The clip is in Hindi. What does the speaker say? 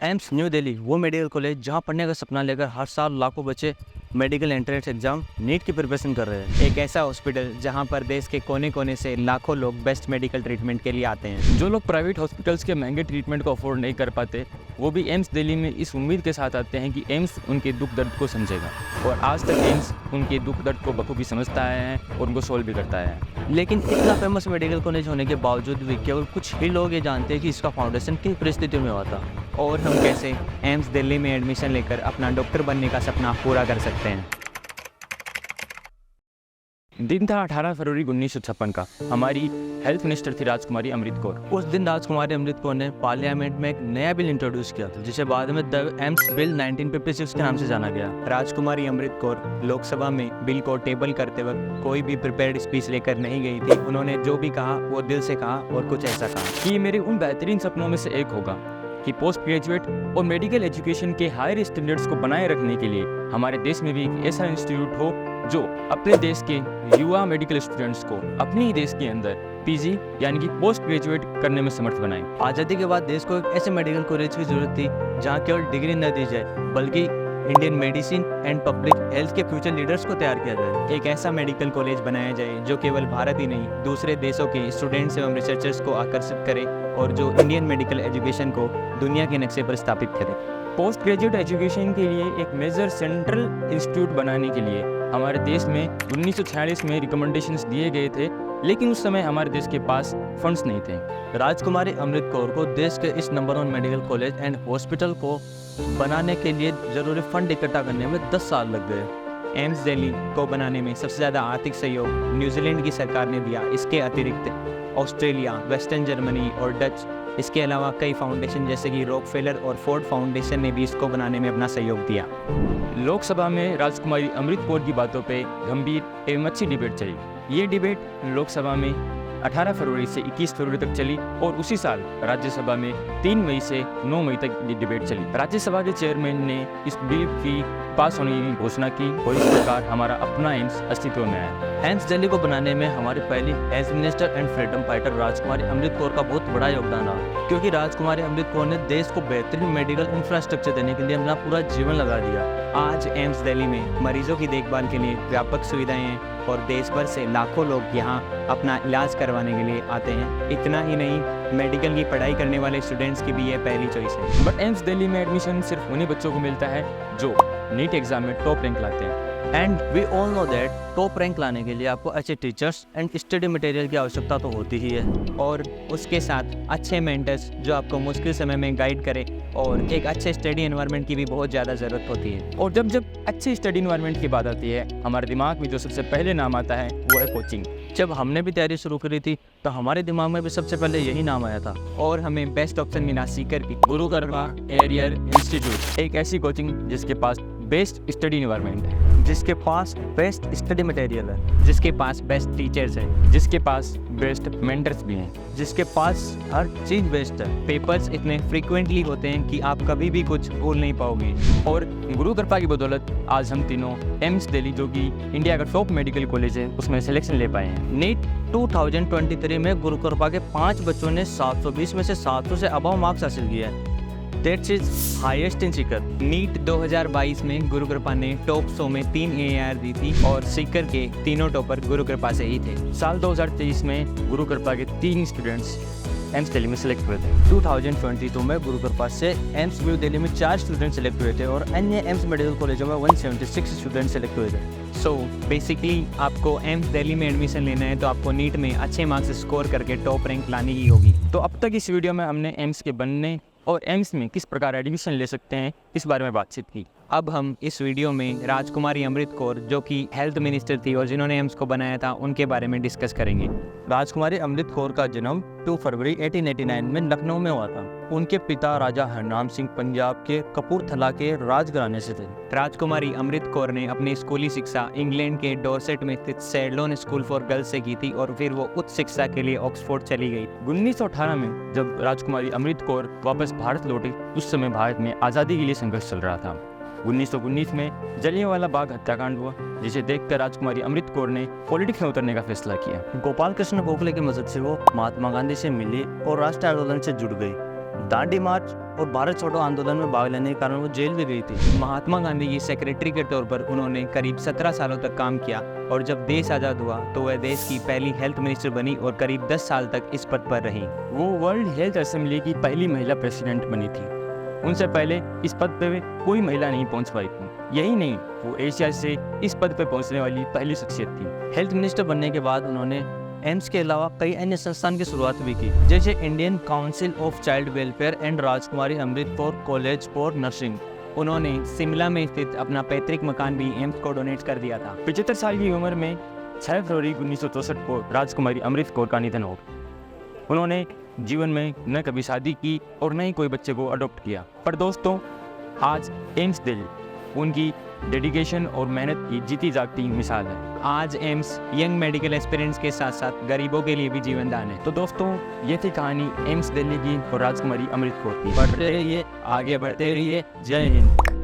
एम्स न्यू दिल्ली वो मेडिकल कॉलेज जहां पढ़ने का सपना लेकर हर साल लाखों बच्चे मेडिकल एंट्रेंस एग्जाम नीट की प्रिपरेशन कर रहे हैं। एक ऐसा हॉस्पिटल जहां पर देश के कोने कोने से लाखों लोग बेस्ट मेडिकल ट्रीटमेंट के लिए आते हैं। जो लोग प्राइवेट हॉस्पिटल्स के महंगे ट्रीटमेंट को अफोर्ड नहीं कर पाते, वो भी एम्स दिल्ली में इस उम्मीद के साथ आते हैं कि एम्स उनके दुख दर्द को समझेगा। और आज तक एम्स उनके दुख दर्द को बखूबी समझता आया है और उनको सोल्व भी करता है। लेकिन इतना फेमस मेडिकल कॉलेज होने के बावजूद भी केवल कुछ ही लोग ये जानते हैं कि इसका फाउंडेशन किन परिस्थितियों में हुआ था और हम कैसे एम्स दिल्ली में एडमिशन लेकर अपना डॉक्टर बनने का सपना पूरा कर सकते हैं। दिन था 18 फरवरी 1956 का। हमारी हेल्थ मिनिस्टर थी राजकुमारी अमृत कौर। उस दिन राजकुमारी अमृत कौर ने पार्लियामेंट में एक नया बिल इंट्रोड्यूस किया था जिसे बाद में द एम्स बिल 1956 के नाम से जाना गया। राजकुमारी अमृत कौर लोकसभा में बिल को टेबल करते वक्त कोई भी प्रिपेयर्ड स्पीच लेकर नहीं गई थी। उन्होंने जो भी कहा वो दिल से कहा और कुछ ऐसा कहा कि मेरे उन बेहतरीन सपनों में से एक होगा कि पोस्ट ग्रेजुएट और मेडिकल एजुकेशन के हायर स्टैंडर्ड्स को बनाए रखने के लिए हमारे देश में भी एक ऐसा इंस्टीट्यूट हो जो अपने देश के युवा मेडिकल स्टूडेंट्स को अपने ही देश के अंदर पीजी यानी कि पोस्ट ग्रेजुएट करने में समर्थ बनाए। आज़ादी के बाद देश को एक ऐसे मेडिकल कॉलेज की जरूरत थी जहां केवल डिग्री न दी जाए बल्कि Indian medicine and public health के फ्यूचर लीडर्स को तैयार किया जाए। एक ऐसा मेडिकल कॉलेज बनाया जाए जो केवल भारत ही नहीं दूसरे देशों के स्टूडेंट्स एवं रिसर्चर्स को आकर्षित करे और जो इंडियन मेडिकल एजुकेशन को दुनिया के नक्शे पर स्थापित करे। पोस्ट ग्रेजुएट एजुकेशन के लिए एक मेजर सेंट्रल इंस्टीट्यूट बनाने के लिए हमारे देश में 1946 में रिकमेंडेशंस दिए गए थे, लेकिन उस समय हमारे देश के पास फंड्स नहीं थे। राजकुमारी अमृत कौर को देश के इस number 1 medical college and hospital को बनाने के लिए जरूरी फंड इकट्ठा करने में 10 साल लग गए। एम्स दिल्ली को बनाने में सबसे ज़्यादा आर्थिक सहयोग न्यूजीलैंड की सरकार ने दिया। इसके अतिरिक्त ऑस्ट्रेलिया, वेस्टर्न जर्मनी और डच, इसके अलावा कई फाउंडेशन जैसे कि रॉकफेलर और फोर्ड फाउंडेशन ने भी इसको बनाने में अपना सहयोग दिया। लोकसभा में राजकुमारी अमृत कौर की बातों पे गंभीर एवं अच्छी डिबेट चली। ये डिबेट लोकसभा में 18 फरवरी से 21 फरवरी तक चली और उसी साल राज्यसभा में 3 मई से 9 मई तक ये डिबेट चली। राज्यसभा के चेयरमैन ने इस बिल की पास होने की घोषणा की और इस प्रकार हमारा अपना एम्स अस्तित्व में आया। एम्स दिल्ली को बनाने में हमारी पहली health minister and freedom fighter राजकुमारी अमृत कौर का बहुत बड़ा योगदान रहा, क्योंकि राजकुमारी अमृत कौर ने देश को बेहतरीन मेडिकल इंफ्रास्ट्रक्चर देने के लिए अपना पूरा जीवन लगा दिया। आज एम्स दिल्ली में मरीजों की देखभाल के लिए व्यापक सुविधाएं हैं और देश भर से लाखों लोग यहाँ अपना इलाज करवाने के लिए आते हैं। इतना ही नहीं, मेडिकल की पढ़ाई करने वाले स्टूडेंट्स की भी ये पहली चॉइस है। बट एम्स दिल्ली में एडमिशन सिर्फ उन्हीं बच्चों को मिलता है जो नीट एग्जाम में टॉप रैंक लाते हैं। And we all know that top rank लाने के लिए आपको अच्छे टीचर्स एंड स्टडी मटेरियल की आवश्यकता तो होती ही है और उसके साथ अच्छे मेंटर्स जो आपको मुश्किल समय में गाइड करे और एक अच्छे स्टडी एनवायरनमेंट की भी बहुत ज़्यादा ज़रूरत होती है। और जब अच्छी स्टडी एनवायरनमेंट की बात आती है, हमारे दिमाग में जो सबसे पहले नाम आता है वो है कोचिंग। जब हमने भी तैयारी शुरू करी थी तो हमारे दिमाग में भी सबसे पहले यही नाम आया था और हमें बेस्ट ऑप्शन मिला सीकर की गुरु कृपा एरियर इंस्टीट्यूट। एक ऐसी कोचिंग जिसके पास बेस्ट स्टडी एनवायरनमेंट है, जिसके पास बेस्ट स्टडी मटेरियल है, जिसके पास बेस्ट टीचर्स हैं, जिसके पास बेस्ट मेंटर्स भी हैं, जिसके पास हर चीज़ बेस्ट है। पेपर्स इतने फ्रीक्वेंटली होते हैं कि आप कभी भी कुछ भूल नहीं पाओगे। और गुरु कृपा की बदौलत आज हम तीनों एम्स दिल्ली, जो कि इंडिया का टॉप मेडिकल कॉलेज है, उसमें सिलेक्शन ले पाए हैं। नीट 2023 में गुरु कृपा के 5 बच्चों ने 720 में से 700 से अबव मार्क्स हासिल किया है। That's is highest in Sikar. NEET 2022 में गुरु कृपा ने टॉप 100 में 3 AAR दी थी और सीकर के तीनों टॉपर गुरु कृपा से ही थे। साल 2023 में गुरु कृपा के 3 स्टूडेंट्स एम्स दिल्ली में सिलेक्ट हुए थे। 2022 में गुरु कृपा से एम्स न्यू दिल्ली में 4 स्टूडेंट सिलेक्ट हुए थे और अन्य एम्स मेडिकल कॉलेजों में 176 स्टूडेंट सिलेक्ट हुए थे। सो बेसिकली आपको एम्स दिल्ली में एडमिशन लेना है तो आपको नीट में अच्छे मार्क्स स्कोर करके टॉप रैंक लानी ही होगी। तो अब तक इस वीडियो में हमने एम्स के बनने और एम्स में किस प्रकार एडमिशन ले सकते हैं इस बारे में बातचीत की। अब हम इस वीडियो में राजकुमारी अमृत कौर, जो कि हेल्थ मिनिस्टर थी और जिन्होंने एम्स को बनाया था, उनके बारे में डिस्कस करेंगे। राजकुमारी अमृत कौर का जन्म 2 फरवरी 1889 में लखनऊ में हुआ था। उनके पिता राजा हरनाम सिंह पंजाब के कपूरथला के राजघराने से थे। राजकुमारी अमृत कौर ने अपनी स्कूली शिक्षा इंग्लैंड के डॉर्सेट में स्थित सेडलोन स्कूल फॉर गर्ल्स से की थी और फिर वो उच्च शिक्षा के लिए ऑक्सफोर्ड चली गई। 1918 में जब राजकुमारी अमृत कौर वापस भारत लौटी, उस समय भारत में आज़ादी के लिए संघर्ष चल रहा था। 1919 में जलियांवाला बाग हत्याकांड हुआ, जिसे देखकर राजकुमारी अमृत कौर ने पॉलिटिक्स में उतरने का फैसला किया। गोपाल कृष्ण गोखले की मदद से वो महात्मा गांधी से मिली और राष्ट्रीय आंदोलन से जुड़ गई। दांडी मार्च और भारत छोड़ो आंदोलन में भाग लेने के कारण वो जेल भी गई थी। महात्मा गांधी की सेक्रेटरी के तौर पर उन्होंने करीब 17 सालों तक काम किया और जब देश आज़ाद हुआ तो वह देश की पहली हेल्थ मिनिस्टर बनी और करीब 10 साल तक इस पद पर रहीं। वो वर्ल्ड हेल्थ असेंबली की पहली महिला प्रेसिडेंट बनी थी। उनसे पहले इस पद पे कोई महिला नहीं पहुंच पाई थी। यही नहीं, वो एशिया से इस पद पे पहुंचने वाली पहली शख्सियत थी। हेल्थ मिनिस्टर बनने के बाद उन्होंने एम्स के अलावा कई अन्य संस्थान की शुरुआत भी की, जैसे Indian council of child welfare and Rajkumari Amrit Kaur college for nursing. उन्होंने शिमला में स्थित अपना पैतृक मकान भी एम्स को डोनेट कर दिया था। 75 साल की उम्र में 6 फरवरी 1964 को राजकुमारी अमृत कौर का निधन हो। उन्होंने जीवन में न कभी शादी की और न ही कोई बच्चे को अडॉप्ट किया। पर दोस्तों, आज एम्स दिल्ली उनकी डेडिकेशन और मेहनत की जीती जागती मिसाल है। आज एम्स यंग मेडिकल एस्पिरेंट्स के साथ साथ गरीबों के लिए भी जीवनदान है। तो दोस्तों, ये थी कहानी एम्स दिल्ली की और राजकुमारी अमृत कौर की। बढ़ते रहिए, आगे बढ़ते रहिए। जय हिंद।